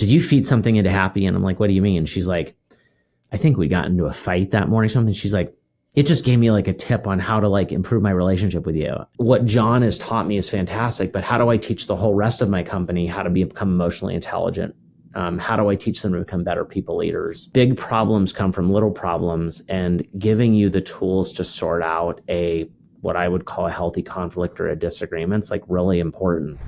did you feed something into Happy? And I'm like, what do you mean? She's like, I think we got into a fight that morning or something. She's like, it just gave me like a tip on how to like improve my relationship with you. What John has taught me is fantastic, but how do I teach the whole rest of my company how to become emotionally intelligent? How do I teach them to become better people leaders? Big problems come from little problems, and giving you the tools to sort out what I would call a healthy conflict or a disagreement is like really important.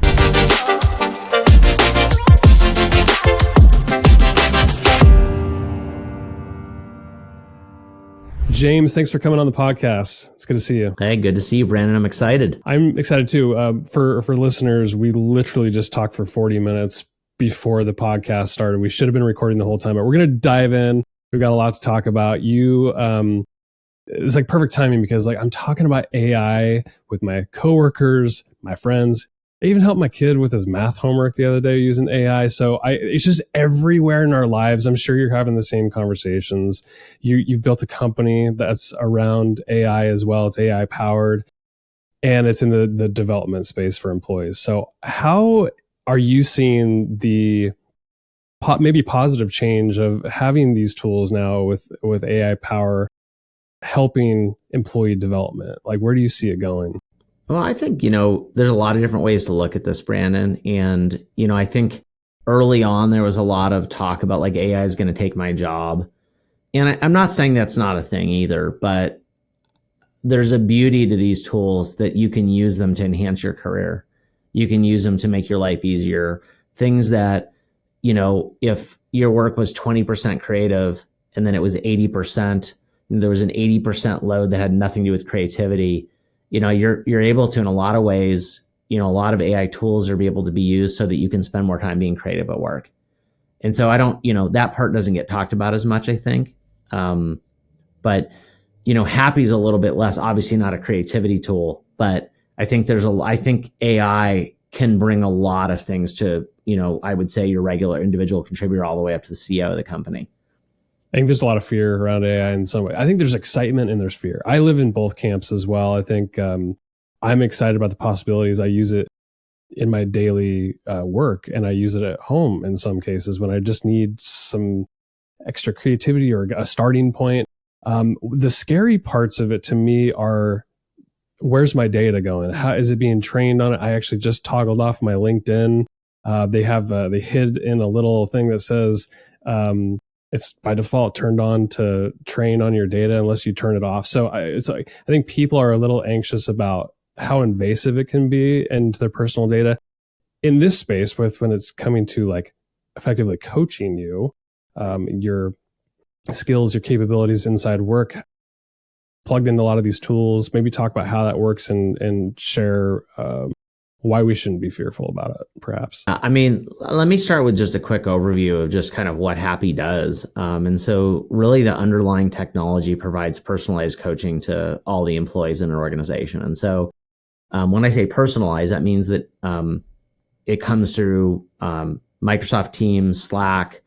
James, thanks for coming on the podcast. It's good to see you. Hey, good to see you, Brandon. I'm excited. I'm excited too. For listeners, we literally just talked for 40 minutes before the podcast started. We should have been recording the whole time, but we're going to dive in. We've got a lot to talk about. It's like perfect timing because like I'm talking about AI with my coworkers, my friends. I even helped my kid with his math homework the other day using AI. So it's just everywhere in our lives. I'm sure you're having the same conversations. You've built a company that's around AI as well. It's AI powered, and it's in the development space for employees. So how are you seeing the maybe positive change of having these tools now with AI power helping employee development? Like, where do you see it going? Well, I think, there's a lot of different ways to look at this, Brandon. And, I think early on, there was a lot of talk about like AI is going to take my job. And I'm not saying that's not a thing either, but there's a beauty to these tools that you can use them to enhance your career. You can use them to make your life easier. Things that, if your work was 20% creative and then it was 80%, and there was an 80% load that had nothing to do with creativity, you're able to, in a lot of ways, a lot of AI tools are able to be used so that you can spend more time being creative at work. And so I don't, that part doesn't get talked about as much, I think. But, Happy's a little bit less, obviously not a creativity tool, but I think I think AI can bring a lot of things to, I would say your regular individual contributor all the way up to the CEO of the company. I think there's a lot of fear around AI in some way. I think there's excitement and there's fear. I live in both camps as well. I think I'm excited about the possibilities. I use it in my daily work, and I use it at home in some cases when I just need some extra creativity or a starting point. The scary parts of it to me are, where's my data going? How is it being trained on it? I actually just toggled off my LinkedIn. They hid in a little thing that says, it's by default turned on to train on your data unless you turn it off. So I think people are a little anxious about how invasive it can be into their personal data in this space when it's coming to like effectively coaching you, your skills, your capabilities inside work, plugged into a lot of these tools. Maybe talk about how that works and share why we shouldn't be fearful about it, perhaps. Let me start with just a quick overview of just kind of what Happy does. And so really the underlying technology provides personalized coaching to all the employees in an organization. And so when I say personalized, that means that it comes through Microsoft Teams, Slack,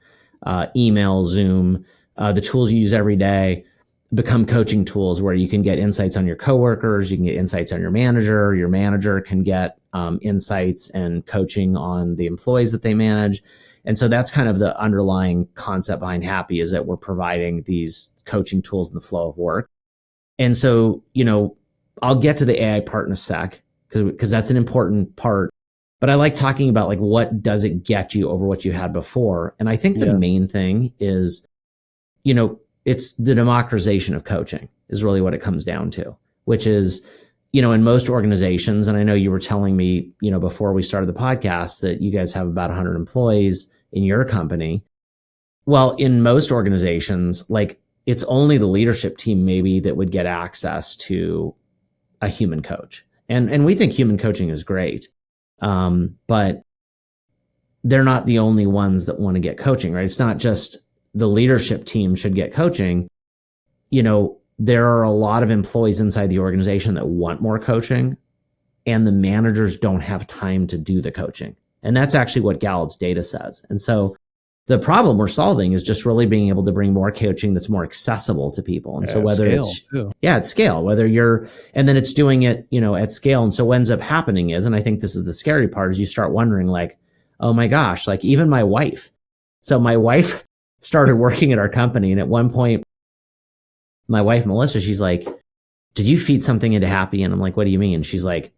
email, Zoom, the tools you use every day become coaching tools where you can get insights on your coworkers, you can get insights on your manager can get insights and coaching on the employees that they manage. And so that's kind of the underlying concept behind Happy, is that we're providing these coaching tools in the flow of work. And so, I'll get to the AI part in a sec because that's an important part. But I like talking about like, what does it get you over what you had before? And I think the main thing is, it's the democratization of coaching is really what it comes down to, which is, in most organizations, and I know you were telling me, before we started the podcast that you guys have about 100 employees in your company. Well, in most organizations, like it's only the leadership team maybe that would get access to a human coach. And we think human coaching is great. But they're not the only ones that want to get coaching, right? It's not just the leadership team should get coaching. There are a lot of employees inside the organization that want more coaching, and the managers don't have time to do the coaching. And that's actually what Gallup's data says. And so the problem we're solving is just really being able to bring more coaching that's more accessible to people. And so whether at scale, and then it's doing it, at scale. And so what ends up happening is, and I think this is the scary part, is you start wondering like, oh my gosh, like even my wife, So my wife started working at our company. And at one point, my wife, Melissa, she's like, did you feed something into Happy? And I'm like, what do you mean? She's like,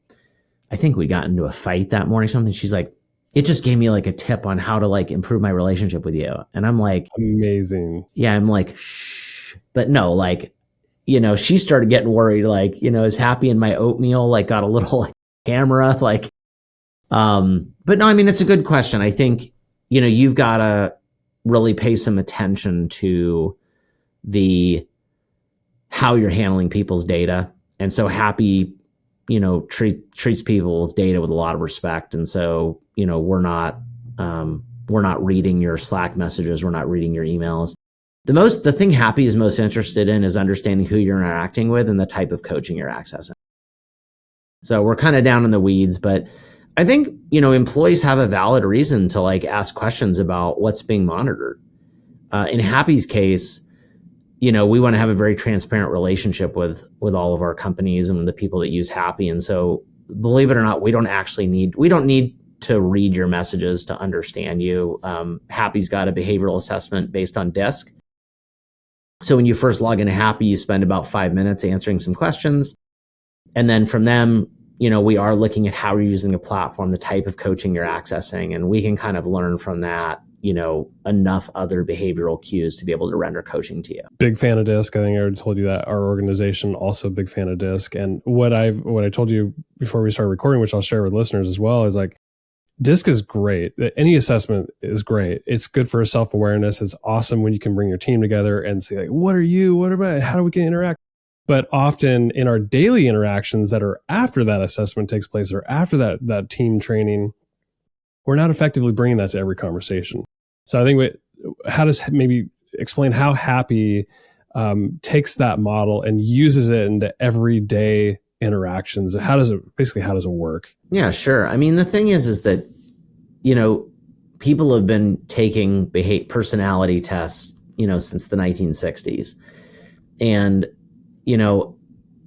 I think we got into a fight that morning or something. She's like, it just gave me like a tip on how to like improve my relationship with you. And I'm like, amazing. Yeah, I'm like, shh. But no, like, she started getting worried, like, is Happy in my oatmeal, like got a little like, camera, like, but no, I mean, it's a good question. I think, you've got to really pay some attention to how you're handling people's data. And so Happy, treats people's data with a lot of respect. And so, we're not reading your Slack messages. We're not reading your emails. The thing Happy is most interested in is understanding who you're interacting with and the type of coaching you're accessing. So we're kind of down in the weeds, but I think, employees have a valid reason to like ask questions about what's being monitored. In Happy's case, we want to have a very transparent relationship with all of our companies and the people that use Happy. And so believe it or not, we don't need to read your messages to understand you. Happy's got a behavioral assessment based on DISC. So when you first log into Happy, you spend about 5 minutes answering some questions. And then from them, we are looking at how you're using the platform, the type of coaching you're accessing, and we can kind of learn from that, enough other behavioral cues to be able to render coaching to you. Big fan of DISC. I think I already told you that. Our organization also big fan of DISC. And what I told you before we started recording, which I'll share with listeners as well, is like DISC is great. Any assessment is great. It's good for self-awareness. It's awesome when you can bring your team together and say, like, what are you? What am I? How do we can interact? But often in our daily interactions that are after that assessment takes place or after that team training, we're not effectively bringing that to every conversation. So I think how does maybe explain how Happy takes that model and uses it into everyday interactions? How does it work? Yeah, sure. I mean, the thing is that, people have been taking personality tests, since the 1960s. And,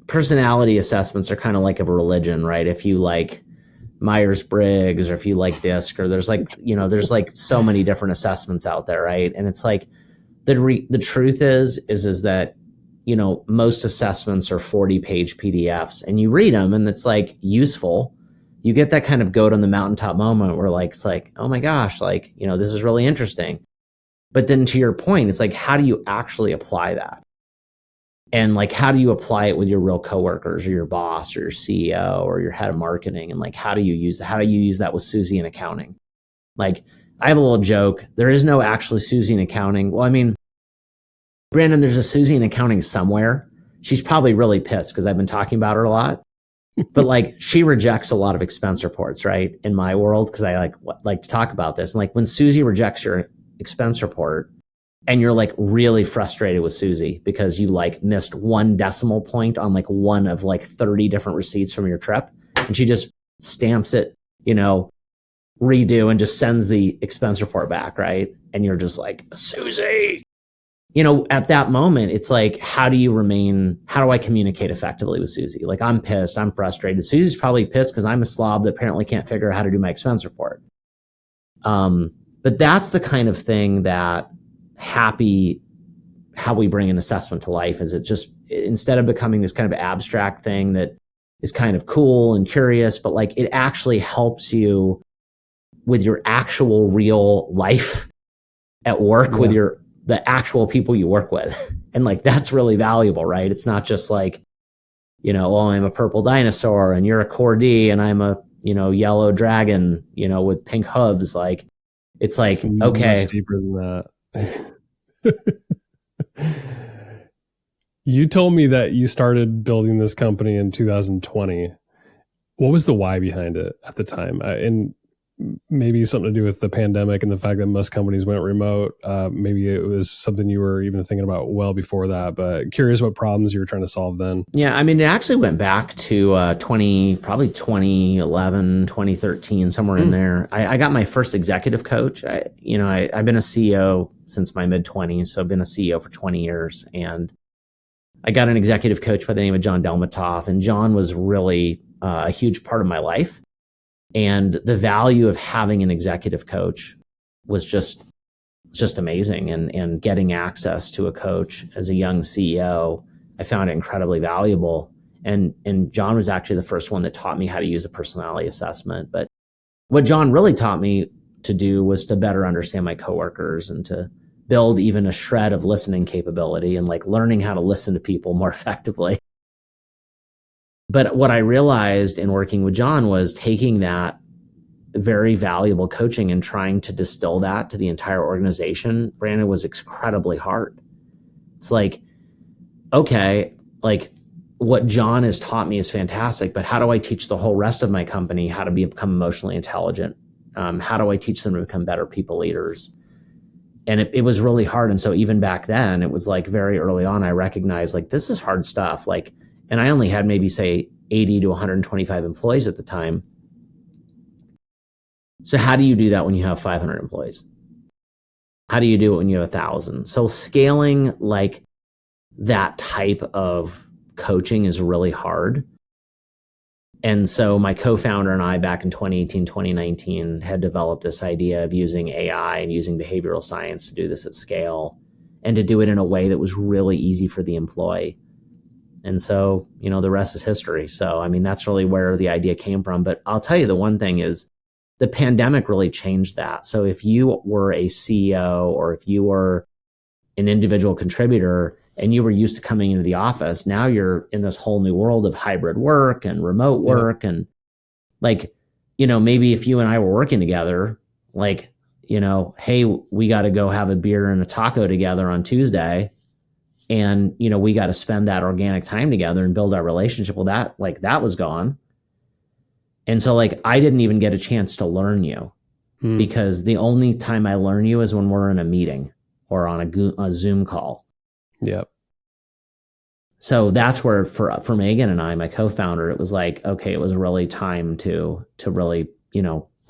personality assessments are kind of like a religion, right? If you like Myers-Briggs or if you like DISC, or there's like so many different assessments out there, right? And it's like the truth is that, most assessments are 40-page PDFs and you read them and it's like useful. You get that kind of goat on the mountaintop moment where like, it's like, oh my gosh, like, this is really interesting. But then to your point, it's like, how do you actually apply that? And like, how do you apply it with your real coworkers or your boss or your CEO or your head of marketing? And like, how do you use that with Susie in accounting? Like, I have a little joke. There is no actually Susie in accounting. Well, I mean, Brandon, there's a Susie in accounting somewhere. She's probably really pissed because I've been talking about her a lot. But like, she rejects a lot of expense reports, right? In my world, because I like to talk about this. And like, when Susie rejects your expense report, and you're like really frustrated with Susie because you like missed 1 decimal point on like one of like 30 different receipts from your trip. And she just stamps it, redo and just sends the expense report back. Right. And you're just like, Susie, at that moment, it's like, how do I communicate effectively with Susie? Like, I'm pissed. I'm frustrated. Susie's probably pissed because I'm a slob that apparently can't figure out how to do my expense report. But that's the kind of thing that Happy, how we bring an assessment to life, is it just, instead of becoming this kind of abstract thing that is kind of cool and curious, but like it actually helps you with your actual real life at work, with the actual people you work with. And like, that's really valuable, right? It's not just like, I'm a purple dinosaur and you're a Cordy and I'm a, yellow dragon, with pink hooves. Like, it's like, okay. Much deeper than that. You told me that you started building this company in 2020. What was the why behind it at the time? And maybe something to do with the pandemic and the fact that most companies went remote. Maybe it was something you were even thinking about well before that, but curious what problems you were trying to solve then. Yeah, I mean, it actually went back to probably 2011, 2013, somewhere in there. I got my first executive coach. I've been a CEO since my mid-20s, so I've been a CEO for 20 years. And I got an executive coach by the name of John Delmatoff, and John was really a huge part of my life. And the value of having an executive coach was just it's just amazing. And getting access to a coach as a young CEO, I found it incredibly valuable. And John was actually the first one that taught me how to use a personality assessment. But what John really taught me to do was to better understand my coworkers and to build even a shred of listening capability and like learning how to listen to people more effectively. But what I realized in working with John was taking that very valuable coaching and trying to distill that to the entire organization, Brandon, was incredibly hard. It's like, okay, like what John has taught me is fantastic, but how do I teach the whole rest of my company how to become emotionally intelligent? How do I teach them to become better people leaders? And it was really hard. And so even back then, it was like very early on, I recognized like, this is hard stuff. Like, and I only had maybe say 80 to 125 employees at the time. So how do you do that when you have 500 employees? How do you do it when you have 1,000? So scaling like that type of coaching is really hard. And so my co-founder and I back in 2018, 2019 had developed this idea of using AI and using behavioral science to do this at scale and to do it in a way that was really easy for the employee. And so, the rest is history. So, I mean, that's really where the idea came from. But I'll tell you, the one thing is the pandemic really changed that. So if you were a CEO or if you were an individual contributor and you were used to coming into the office, now you're in this whole new world of hybrid work and remote work. And like, maybe if you and I were working together, like, hey, we got to go have a beer and a taco together on Tuesday. And, we got to spend that organic time together and build our relationship. Well, that was gone. And so like, I didn't even get a chance to learn you because the only time I learn you is when we're in a meeting or on a Zoom call. Yep. So that's where for Megan and I, my co-founder, it was like, okay, it was really time to really,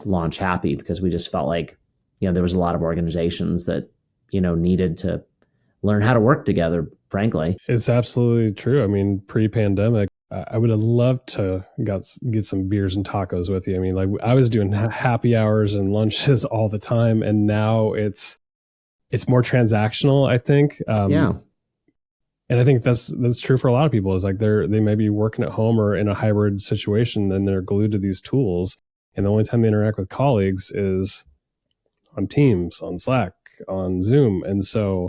launch Happy, because we just felt like, there was a lot of organizations that, needed to learn how to work together, frankly. It's absolutely true. I mean, pre-pandemic, I would have loved to get some beers and tacos with you. I mean, like I was doing happy hours and lunches all the time, and now it's more transactional, I think. Yeah. And I think that's true for a lot of people. Is like they may be working at home or in a hybrid situation, and they're glued to these tools, and the only time they interact with colleagues is on Teams, on Slack, on Zoom. And so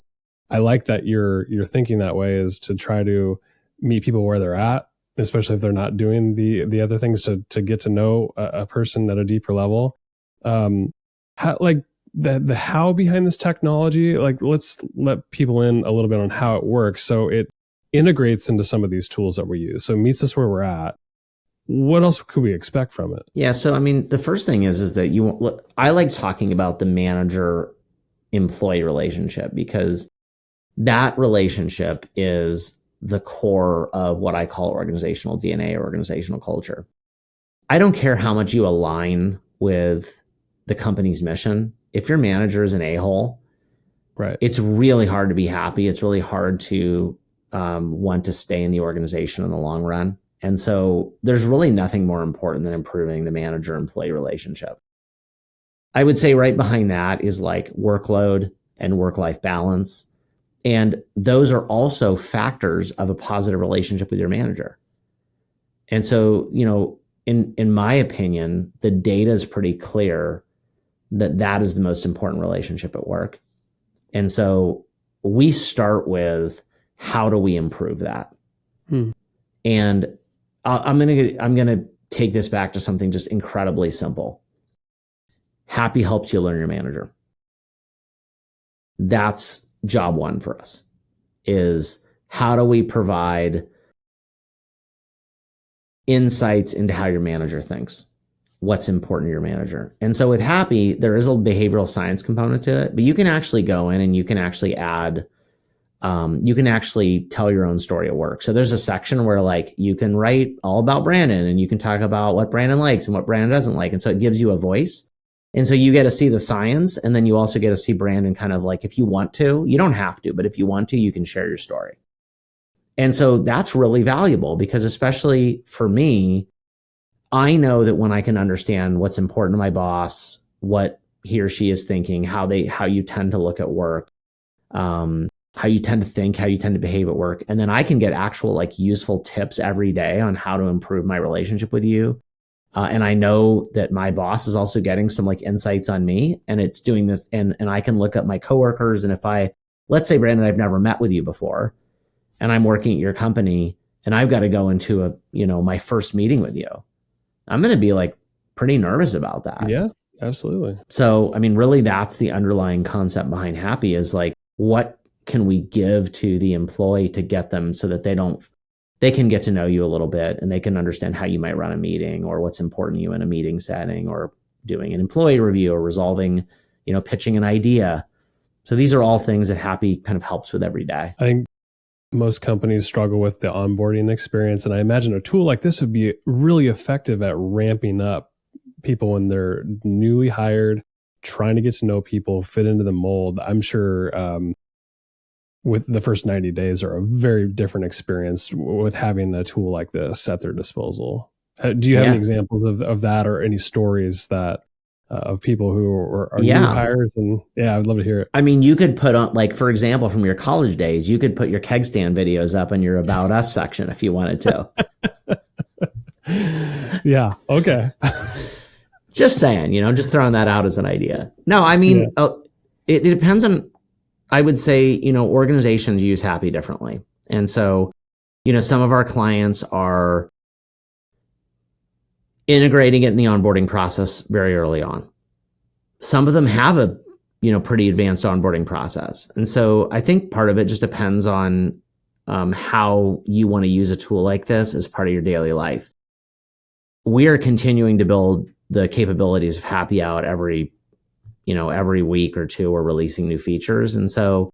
I like that you're thinking that way, is to try to meet people where they're at, especially if they're not doing the other things, to get to know a person at a deeper level. How, like the how behind this technology, like let's let people in a little bit on how it works. So it integrates into some of these tools that we use. So it meets us where we're at. What else could we expect from it? Yeah. So, I mean, the first thing is that I like talking about the manager employee relationship, because that relationship is the core of what I call organizational DNA or organizational culture. I don't care how much you align with the company's mission. If your manager is an a-hole, right, it's really hard to be happy. It's really hard to want to stay in the organization in the long run. And so there's really nothing more important than improving the manager-employee relationship. I would say right behind that is like workload and work-life balance. And those are also factors of a positive relationship with your manager. And so, in my opinion, the data is pretty clear that is the most important relationship at work. And so we start with, how do we improve that? And I'm going to take this back to something just incredibly simple. Happy helps you learn your manager. That's job one for us, is how do we provide insights into how your manager thinks, what's important to your manager. And so with Happy, there is a behavioral science component to it, but you can actually go in and you can actually add, you can actually tell your own story at work. So there's a section where like you can write all about Brandon and you can talk about what Brandon likes and what Brandon doesn't like. And so it gives you a voice. And so you get to see the science, and then you also get to see Brandon kind of like, if you want to, you don't have to, but if you want to, you can share your story. And so that's really valuable, because especially for me, I know that when I can understand what's important to my boss, what he or she is thinking, how you tend to look at work, how you tend to think, how you tend to behave at work. And then I can get actual like useful tips every day on how to improve my relationship with you. And I know that my boss is also getting some like insights on me, and it's doing this. And I can look at my coworkers. And if let's say, Brandon, I've never met with you before and I'm working at your company and I've got to go into my first meeting with you, I'm going to be like pretty nervous about that. Yeah, absolutely. So, I mean, really that's the underlying concept behind Happy is like, what can we give to the employee to get them so that they can get to know you a little bit and they can understand how you might run a meeting or what's important to you in a meeting setting or doing an employee review or resolving, pitching an idea. So these are all things that Happy kind of helps with every day. I think most companies struggle with the onboarding experience. And I imagine a tool like this would be really effective at ramping up people when they're newly hired, trying to get to know people, fit into the mold. I'm sure with the first 90 days are a very different experience with having a tool like this at their disposal. Do you have any examples of that or any stories that of people who are new hires? And I would love to hear it. I mean, you could put on, like, for example, from your college days, you could put your keg stand videos up in your About Us section if you wanted to. Yeah. Okay. Just saying, just throwing that out as an idea. No, I mean, it depends on, I would say, organizations use Happy differently. And so, some of our clients are integrating it in the onboarding process very early on. Some of them have a, pretty advanced onboarding process. And so I think part of it just depends on how you want to use a tool like this as part of your daily life. We are continuing to build the capabilities of Happy out every week or two. We're releasing new features. And so,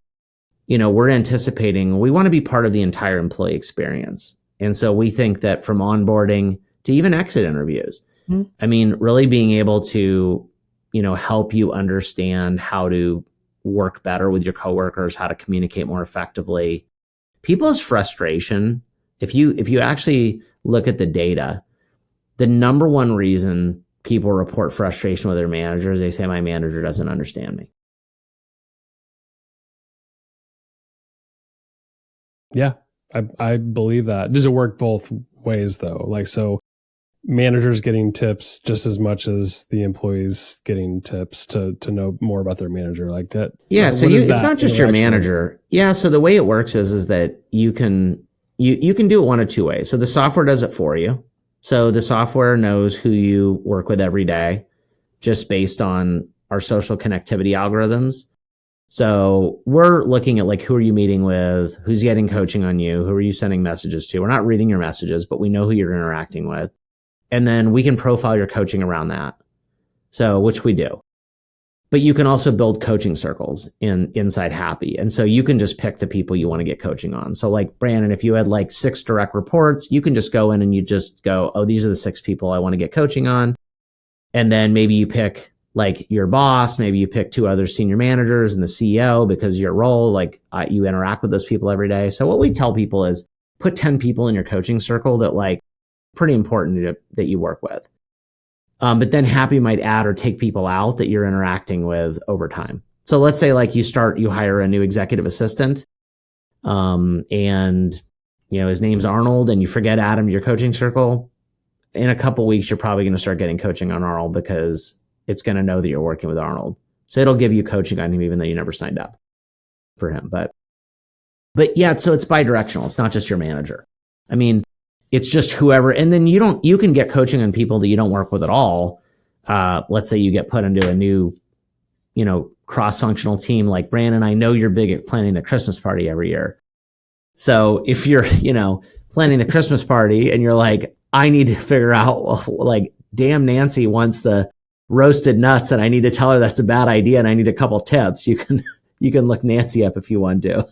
we're anticipating, we want to be part of the entire employee experience. And so we think that from onboarding to even exit interviews, I mean, really being able to, help you understand how to work better with your coworkers, how to communicate more effectively. People's frustration, if you actually look at the data, the number one reason people report frustration with their managers, they say, my manager doesn't understand me. Yeah, I believe that. Does it work both ways though? Like, so managers getting tips just as much as the employees getting tips to know more about their manager, like that? Yeah, so it's not just your manager. Yeah, so the way it works is that you can do it one of two ways. So the software does it for you. So the software knows who you work with every day just based on our social connectivity algorithms. So we're looking at like, who are you meeting with? Who's getting coaching on you? Who are you sending messages to? We're not reading your messages, but we know who you're interacting with. And then we can profile your coaching around that. So, which we do. But you can also build coaching circles inside Happy. And so you can just pick the people you want to get coaching on. So like Brandon, if you had like 6 direct reports, you can just go in and you just go, oh, these are the 6 people I want to get coaching on. And then maybe you pick like your boss, maybe you pick 2 other senior managers and the CEO because your role, like you interact with those people every day. So what we tell people is put 10 people in your coaching circle that like pretty important that you work with. But then Happy might add or take people out that you're interacting with over time. So let's say like you hire a new executive assistant, and his name's Arnold, and you forget to add him to your coaching circle. In a couple weeks, you're probably going to start getting coaching on Arnold because it's going to know that you're working with Arnold. So it'll give you coaching on him even though you never signed up for him. But yeah, so it's bi-directional. It's not just your manager. I mean, it's just whoever, and then you can get coaching on people that you don't work with at all. Let's say you get put into a new, cross-functional team like Brandon. I know you're big at planning the Christmas party every year. So if you're, planning the Christmas party and you're like, I need to figure out, like, damn, Nancy wants the roasted nuts and I need to tell her that's a bad idea and I need a couple tips. You can look Nancy up if you want to.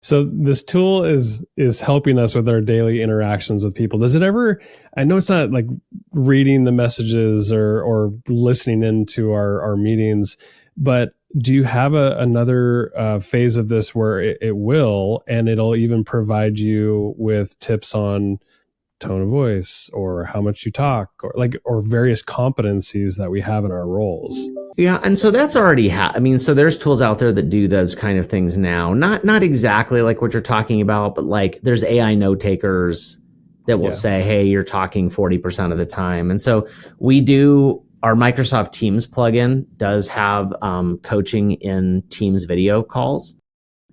So this tool is helping us with our daily interactions with people. Does it ever, I know it's not like reading the messages or listening into our meetings, but do you have another phase of this where it will, and it'll even provide you with tips on tone of voice or how much you talk or various competencies that we have in our roles? Yeah, and so that's already I mean, so there's tools out there that do those kind of things now. Not exactly like what you're talking about, but like there's AI note takers that will Yeah. say, "Hey, you're talking 40% of the time." And so we do. Our Microsoft Teams plugin does have coaching in Teams video calls,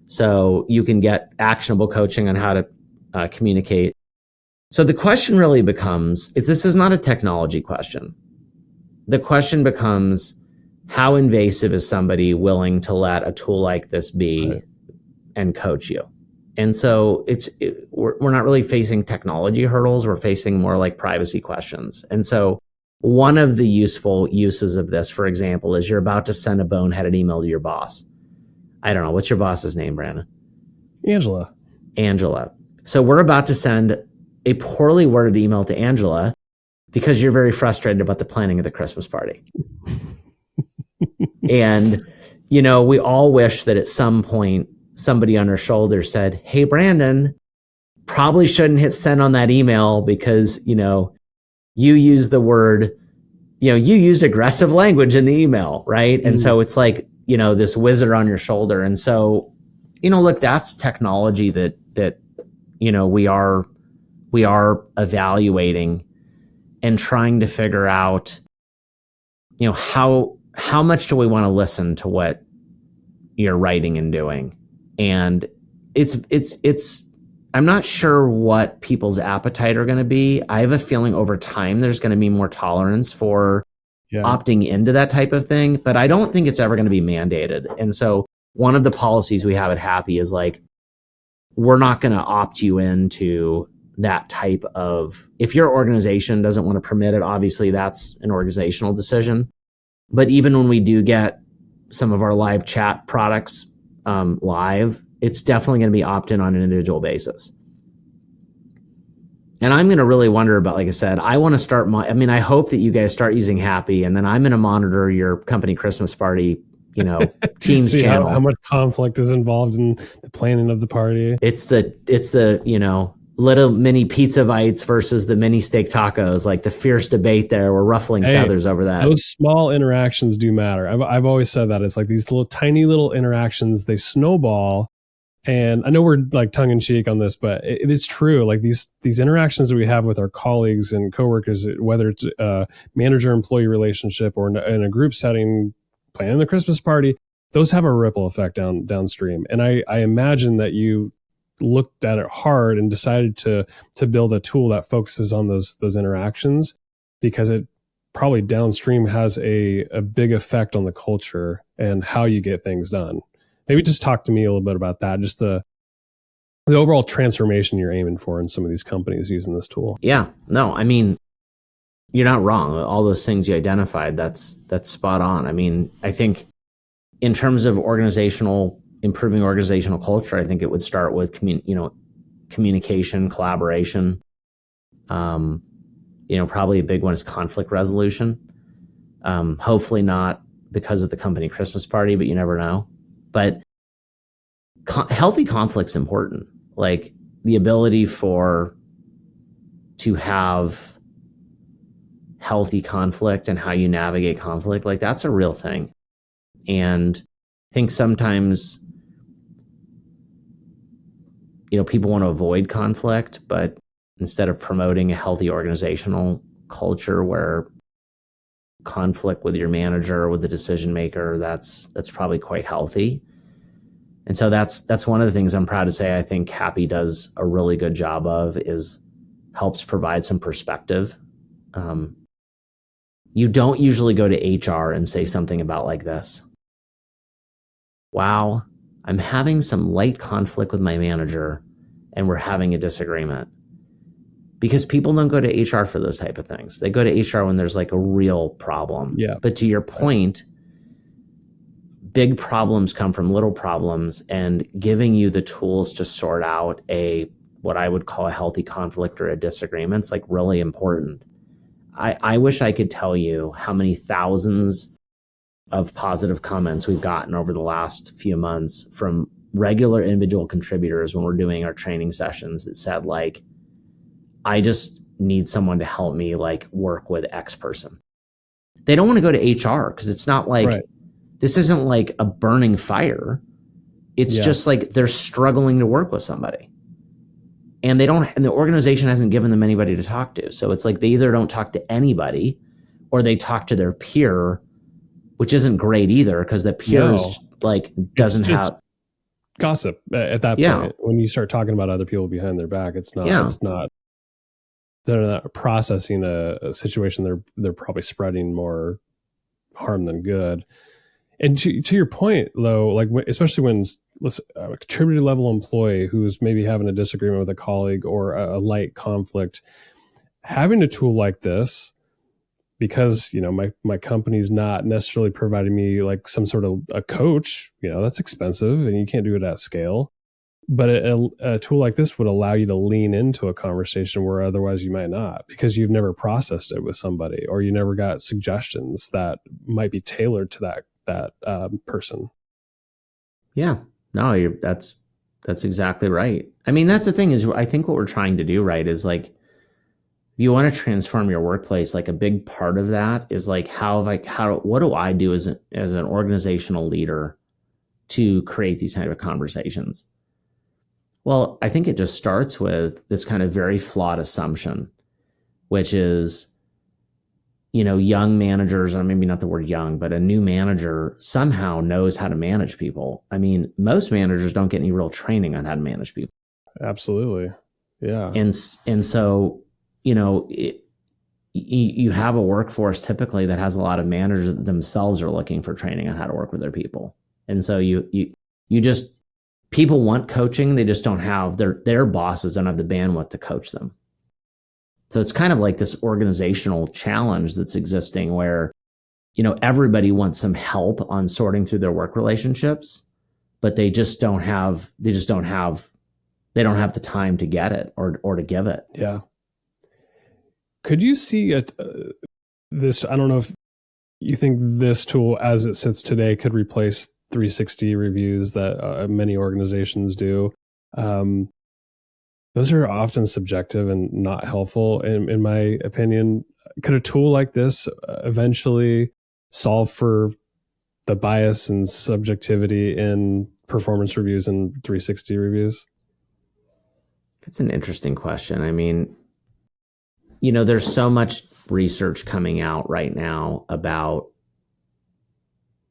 so you can get actionable coaching on how to communicate. So the question really becomes: if this is not a technology question, the question becomes, how invasive is somebody willing to let a tool like this be Right. and coach you? And so we're not really facing technology hurdles. We're facing more like privacy questions. And so one of the useful uses of this, for example, is you're about to send a boneheaded email to your boss. I don't know. What's your boss's name, Brandon? Angela. Angela. So we're about to send a poorly worded email to Angela because you're very frustrated about the planning of the Christmas party. And, we all wish that at some point somebody on our shoulder said, "Hey, Brandon, probably shouldn't hit send on that email because, you used the word, you used aggressive language in the email," right? And so it's like, this wizard on your shoulder. And so, look, that's technology that, we are evaluating and trying to figure out, how much do we want to listen to what you're writing and doing? And it's I'm not sure what people's appetite are going to be. I have a feeling over time there's going to be more tolerance for opting into that type of thing, but I don't think it's ever going to be mandated. And so one of the policies we have at Happy is like, we're not going to opt you into that type of, if your organization doesn't want to permit it, obviously that's an organizational decision. But even when we do get some of our live chat products live, it's definitely going to be opt-in on an individual basis. And I'm going to really wonder about, like I said, I want to start I hope that you guys start using Happy, and then I'm going to monitor your company Christmas party, Teams See channel. how much conflict is involved in the planning of the party. It's the little mini pizza bites versus the mini steak tacos, like the fierce debate there. We're ruffling feathers over that. Those small interactions do matter. I've always said that. It's like these tiny little interactions, they snowball. And I know we're like tongue in cheek on this, but it is true. Like these interactions that we have with our colleagues and coworkers, whether it's a manager-employee relationship or in a group setting, planning the Christmas party, those have a ripple effect downstream. And I imagine that you looked at it hard and decided to build a tool that focuses on those interactions, because it probably downstream has a big effect on the culture and how you get things done. Maybe just talk to me a little bit about that, just the overall transformation you're aiming for in some of these companies using this tool. Yeah, no, I mean, you're not wrong. All those things you identified, that's spot on. I mean, I think in terms of improving organizational culture, I think it would start with communication, collaboration. Probably a big one is conflict resolution. Hopefully not because of the company Christmas party, but you never know. But healthy conflict's important. Like the ability to have healthy conflict and how you navigate conflict, like that's a real thing. And I think sometimes, people want to avoid conflict, but instead of promoting a healthy organizational culture where conflict with your manager or with the decision maker, that's probably quite healthy. And so that's one of the things I'm proud to say I think Happy does a really good job of, is helps provide some perspective. You don't usually go to HR and say something about like this: "Wow, I'm having some light conflict with my manager and we're having a disagreement." Because people don't go to HR for those type of things. They go to HR when there's like a real problem. Yeah. But to your point, big problems come from little problems, and giving you the tools to sort out what I would call a healthy conflict or a disagreement is like really important. I wish I could tell you how many thousands of positive comments we've gotten over the last few months from regular individual contributors when we're doing our training sessions that said like, "I just need someone to help me like work with X person." they don't want to go to HR because it's not like, Right. this isn't like a burning fire. It's Yeah. just like they're struggling to work with somebody. And and the organization hasn't given them anybody to talk to. So it's like they either don't talk to anybody or they talk to their peer, which isn't great either because the peer is like doesn't it's have gossip at that point. When you start talking about other people behind their back, it's not they're not processing a situation. They're probably spreading more harm than good. And to your point, though, like especially when a contributor level employee who's maybe having a disagreement with a colleague or a light conflict, having a tool like this, because my company's not necessarily providing me like some sort of a coach, that's expensive and you can't do it at scale. But a tool like this would allow you to lean into a conversation where otherwise you might not, because you've never processed it with somebody, or you never got suggestions that might be tailored to that person. Yeah, no, that's exactly right. I mean, that's the thing is, I think what we're trying to do, right, is like, if you want to transform your workplace, like a big part of that is like, what do I do as an organizational leader to create these kind of conversations? Well, I think it just starts with this kind of very flawed assumption, which is, young managers, or maybe not the word young, but a new manager somehow knows how to manage people. I mean, most managers don't get any real training on how to manage people. Absolutely. Yeah. And so, you have a workforce typically that has a lot of managers that themselves are looking for training on how to work with their people. And so you just, people want coaching. They just don't have their bosses don't have the bandwidth to coach them. So it's kind of like this organizational challenge that's existing where, everybody wants some help on sorting through their work relationships, but they don't have the time to get it or to give it. Yeah. Could you see this? I don't know if you think this tool as it sits today could replace 360 reviews that many organizations do. Those are often subjective and not helpful, in my opinion. Could a tool like this eventually solve for the bias and subjectivity in performance reviews and 360 reviews? It's an interesting question. I mean, there's so much research coming out right now about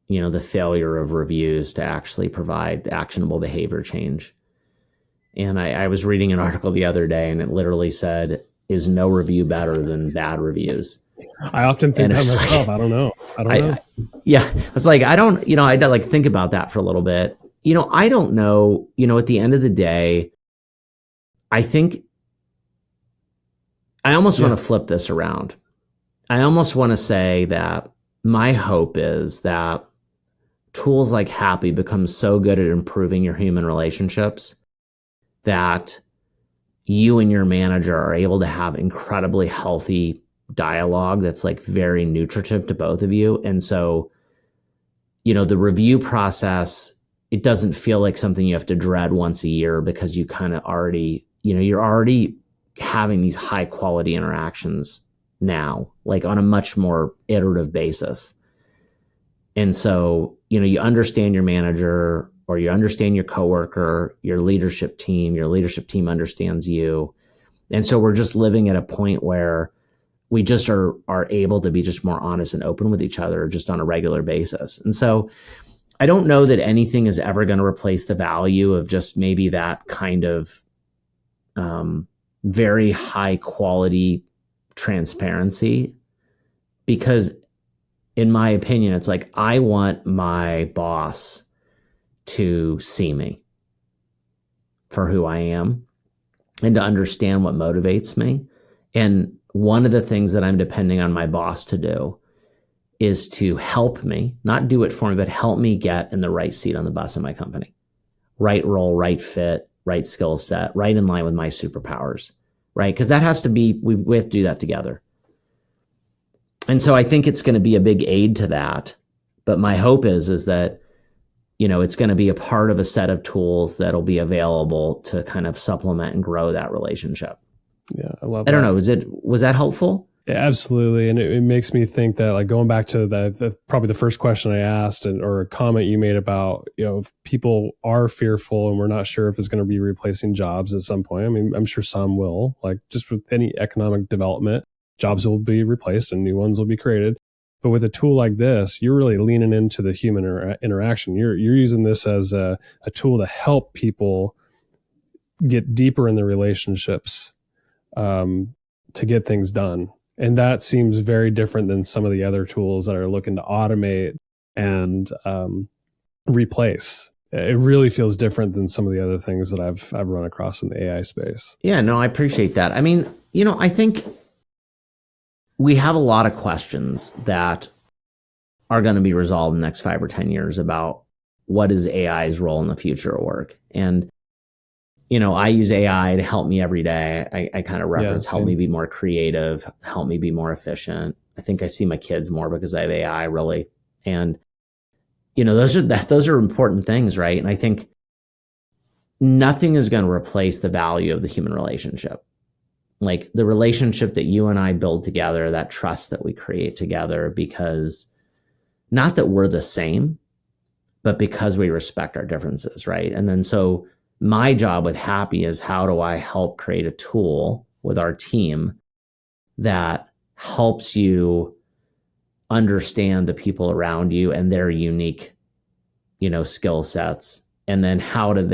the failure of reviews to actually provide actionable behavior change. And I was reading an article the other day, and it literally said, "Is no review better than bad reviews?" I often think that myself. I don't know. Yeah, it's like I don't. I like think about that for a little bit. I don't know. At the end of the day, I think I almost want to flip this around. I almost want to say that my hope is that tools like Happy become so good at improving your human relationships that you and your manager are able to have incredibly healthy dialogue that's like very nutritive to both of you. And so, the review process, it doesn't feel like something you have to dread once a year because you kind of already, you're already having these high quality interactions now, like on a much more iterative basis. And so, you understand your manager, or you understand your coworker, your leadership team understands you. And so we're just living at a point where we just are able to be just more honest and open with each other just on a regular basis. And so I don't know that anything is ever going to replace the value of just maybe that kind of very high quality transparency, because in my opinion, it's like, I want my boss to see me for who I am and to understand what motivates me. And one of the things that I'm depending on my boss to do is to help me, not do it for me, but help me get in the right seat on the bus in my company. Right role, right fit, right skill set, right in line with my superpowers, right? Because that has to be, we have to do that together. And so I think it's going to be a big aid to that. But my hope is that, it's going to be a part of a set of tools that'll be available to kind of supplement and grow that relationship. Yeah, I love that. I don't know. Was that helpful? Yeah, absolutely. And it makes me think that, like, going back to probably the first question I asked, or a comment you made about, if people are fearful and we're not sure if it's going to be replacing jobs at some point. I mean, I'm sure some will, like just with any economic development, jobs will be replaced and new ones will be created. But with a tool like this, you're really leaning into the human interaction. You're using this as a tool to help people get deeper in the relationships, to get things done. And that seems very different than some of the other tools that are looking to automate and replace. It really feels different than some of the other things that I've run across in the AI space. Yeah, no, I appreciate that. I mean, I think we have a lot of questions that are going to be resolved in the next 5 or 10 years about what is AI's role in the future of work. And I use AI to help me every day. I kind of reference help me be more creative, help me be more efficient. I think I see my kids more because I have AI, really. And, those are important things, right? And I think nothing is going to replace the value of the human relationship. Like the relationship that you and I build together, that trust that we create together, because not that we're the same, but because we respect our differences, right? And then so my job with Happy is, how do I help create a tool with our team that helps you understand the people around you and their unique, skill sets, and then how can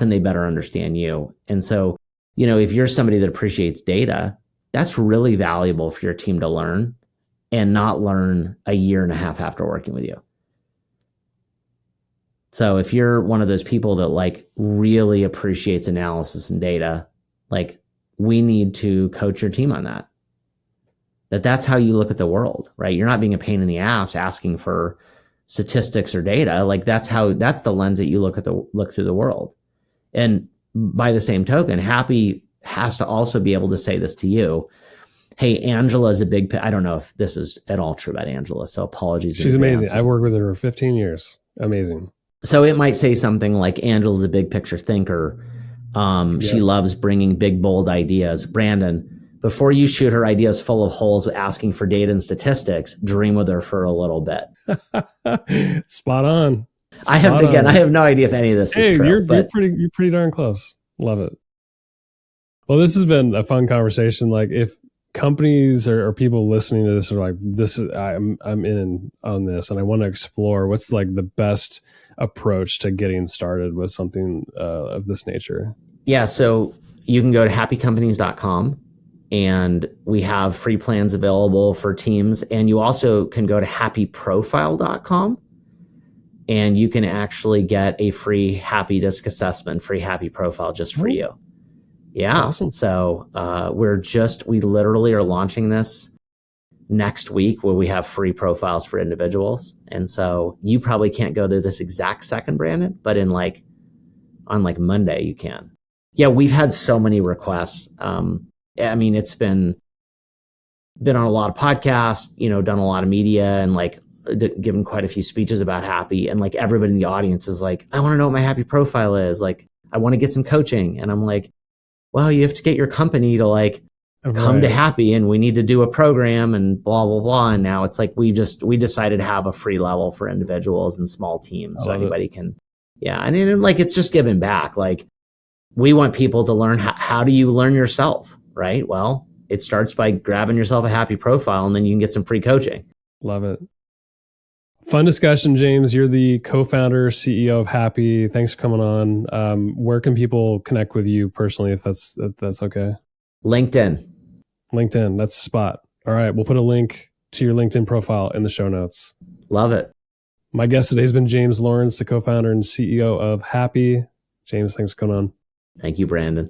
they better understand you? And so, if you're somebody that appreciates data, that's really valuable for your team to learn, and not learn a year and a half after working with you. So if you're one of those people that like really appreciates analysis and data, like we need to coach your team on that. That's how you look at the world, right? You're not being a pain in the ass asking for statistics or data. Like that's the lens that you look through the world. And by the same token, Happy has to also be able to say this to you. Hey, Angela is I don't know if this is at all true about Angela, so apologies. She's amazing. I worked with her for 15 years. Amazing. So it might say something like, Angela's a big picture thinker. She loves bringing big, bold ideas. Brandon, before you shoot her ideas full of holes asking for data and statistics, dream with her for a little bit. Spot on. I have no idea if any of this is true. You're pretty darn close. Love it. Well, this has been a fun conversation. Like, if companies or people listening to this are like, I'm in on this and I want to explore, what's like the best approach to getting started with something of this nature? Yeah, so you can go to happycompanies.com, and we have free plans available for teams. And you also can go to happyprofile.com, and you can actually get a free Happy Disc assessment, free Happy profile just for you. Yeah. Awesome. So we literally are launching this next week, where we have free profiles for individuals. And so you probably can't go there this exact second, Brandon, but on Monday you can. Yeah, we've had so many requests. I mean, it's been on a lot of podcasts, done a lot of media, and like given quite a few speeches about Happy. And like everybody in the audience is like, I want to know what my Happy profile is. Like, I want to get some coaching. And I'm like, well, you have to get your company to like come to Happy, and we need to do a program and blah, blah, blah. And now it's like, we decided to have a free level for individuals and small teams. So anybody can, and like, it's just giving back. Like, we want people to learn how do you learn yourself, right? Well, it starts by grabbing yourself a Happy profile, and then you can get some free coaching. Love it. Fun discussion, James. You're the co-founder, CEO of Happy. Thanks for coming on. Where can people connect with you personally, if that's okay? LinkedIn, that's the spot. All right. We'll put a link to your LinkedIn profile in the show notes. Love it. My guest today has been James Lawrence, the co-founder and CEO of Happy. James, thanks for coming on. Thank you, Brandon.